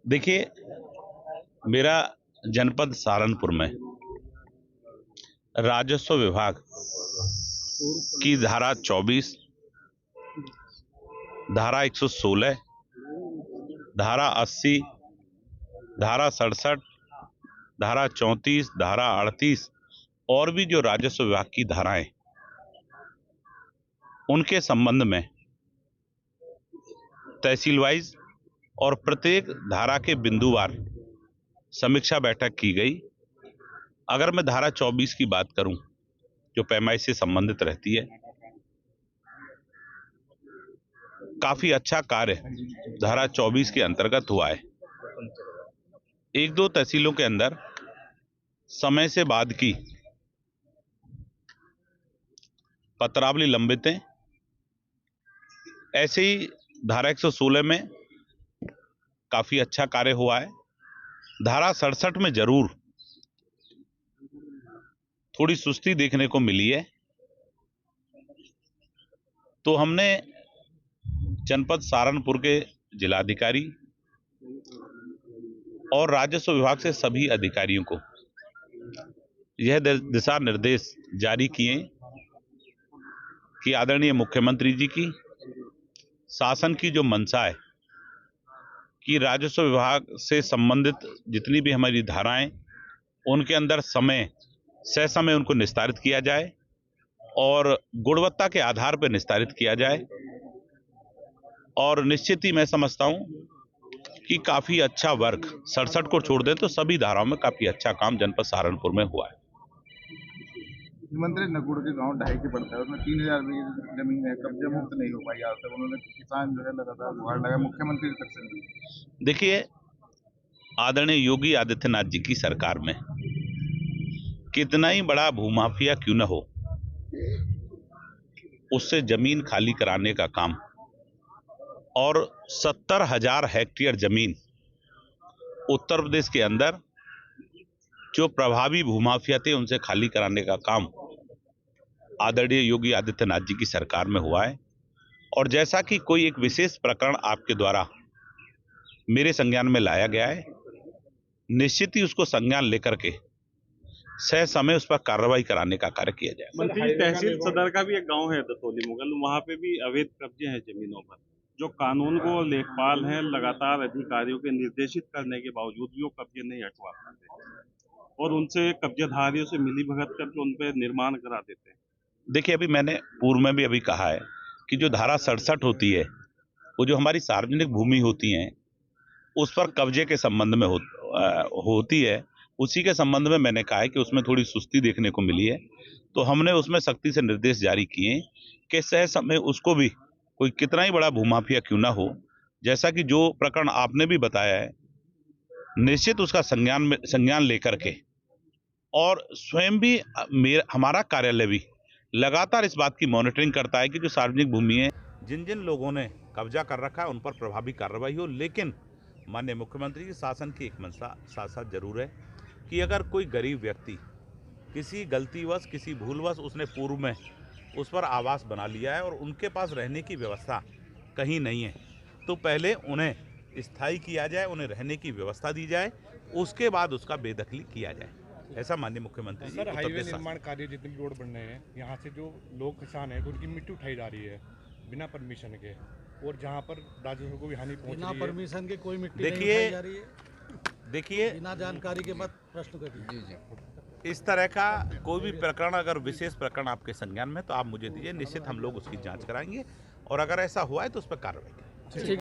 देखिए, मेरा जनपद सहारनपुर में राजस्व विभाग की धारा 24, धारा 116, धारा 80, धारा 67, धारा 34, धारा 38 और भी जो राजस्व विभाग की धाराएं, उनके संबंध में तहसील वाइज और प्रत्येक धारा के बिंदुवार समीक्षा बैठक की गई। अगर मैं धारा 24 की बात करूं, जो पैमाइश से संबंधित रहती है, काफी अच्छा कार्य धारा 24 के अंतर्गत हुआ है। एक दो तहसीलों के अंदर समय से बाद की पत्रावली लंबित है। ऐसे ही धारा 116 में काफी अच्छा कार्य हुआ है। धारा 67 में जरूर थोड़ी सुस्ती देखने को मिली है। तो हमने जनपद सहारनपुर के जिलाधिकारी और राजस्व विभाग से सभी अधिकारियों को यह दिशा निर्देश जारी किए कि आदरणीय मुख्यमंत्री जी की शासन की जो मंशा है कि राजस्व विभाग से संबंधित जितनी भी हमारी धाराएं, उनके अंदर समय उनको निस्तारित किया जाए और गुणवत्ता के आधार पर निस्तारित किया जाए। और निश्चित ही मैं समझता हूं कि काफी अच्छा वर्क 67 को छोड़ दें तो सभी धाराओं में काफी अच्छा काम जनपद सहारनपुर में हुआ है। मुख्यमंत्री नगुड़ के गांव ढाई के पड़ता है, उसमें 3000 बीघे जमीन है, कब्जा मुक्त नहीं हो पाई आज तक। उन्होंने किसान जो है लगातार गुहार लगा, मुख्यमंत्री तक से। देखिए, आदरणीय योगी आदित्यनाथ जी की सरकार में कितना ही बड़ा भूमाफिया क्यों न हो, उससे जमीन खाली कराने का काम और 70,000 हेक्टेयर जमीन उत्तर प्रदेश के अंदर जो प्रभावी भूमाफिया थे उनसे खाली कराने का काम आदरणीय योगी आदित्यनाथ जी की सरकार में हुआ है। और जैसा कि कोई एक विशेष प्रकरण आपके द्वारा मेरे संज्ञान में लाया गया है, निश्चित ही उसको संज्ञान लेकर के समय उस पर कार्रवाई कराने का कार्य किया जाए। मंत्री, तहसील सदर का भी एक गांव है दतौली मुगल, वहां पे भी अवैध कब्जे हैं जमीनों पर, जो कानून को लेखपाल हैं लगातार अधिकारियों के निर्देशित करने के बावजूद भी वो कब्जे नहीं हटवा पाते और उनसे कब्जेधारियों से मिली भगत करके उन पर निर्माण करा देते हैं। देखिए, अभी मैंने पूर्व में भी अभी कहा है कि जो धारा 67 होती है, वो जो हमारी सार्वजनिक भूमि होती है उस पर कब्जे के संबंध में होती है, उसी के संबंध में मैंने कहा है कि उसमें थोड़ी सुस्ती देखने को मिली है। तो हमने उसमें सख्ती से निर्देश जारी किए कि समय उसको भी, कोई कितना ही बड़ा भूमाफिया क्यों ना हो, जैसा कि जो प्रकरण आपने भी बताया है, निश्चित उसका संज्ञान लेकर के और स्वयं भी हमारा कार्यालय भी लगातार इस बात की मॉनिटरिंग करता है कि जो सार्वजनिक भूमि है, जिन जिन लोगों ने कब्जा कर रखा है उन पर प्रभावी कार्रवाई हो। लेकिन माननीय मुख्यमंत्री की शासन की एक मंशा साथ साथ जरूर है कि अगर कोई गरीब व्यक्ति किसी गलतीवश, किसी भूलवश उसने पूर्व में उस पर आवास बना लिया है और उनके पास रहने की व्यवस्था कहीं नहीं है, तो पहले उन्हें स्थायी किया जाए, उन्हें रहने की व्यवस्था दी जाए, उसके बाद उसका बेदखली किया जाए। ऐसा माननीय मुख्यमंत्री सर, हाईवे निर्माण कार्य जितने भी रोड बन रहे हैं, यहाँ से जो लोग किसान हैं तो उनकी मिट्टी उठाई जा रही है बिना परमिशन के, और जहाँ पर राजस्व को भी हानि पहुँच रही है। बिना परमिशन के कोई मिट्टी नहीं उठाई जा रही है। देखिए, बिना जानकारी के मत प्रश्न करिए। इस तरह का कोई भी प्रकरण, अगर विशेष प्रकरण आपके संज्ञान में, तो आप मुझे दीजिए, निश्चित हम लोग उसकी जांच कराएंगे और अगर ऐसा हुआ है तो उस पर कार्रवाई करेंगे।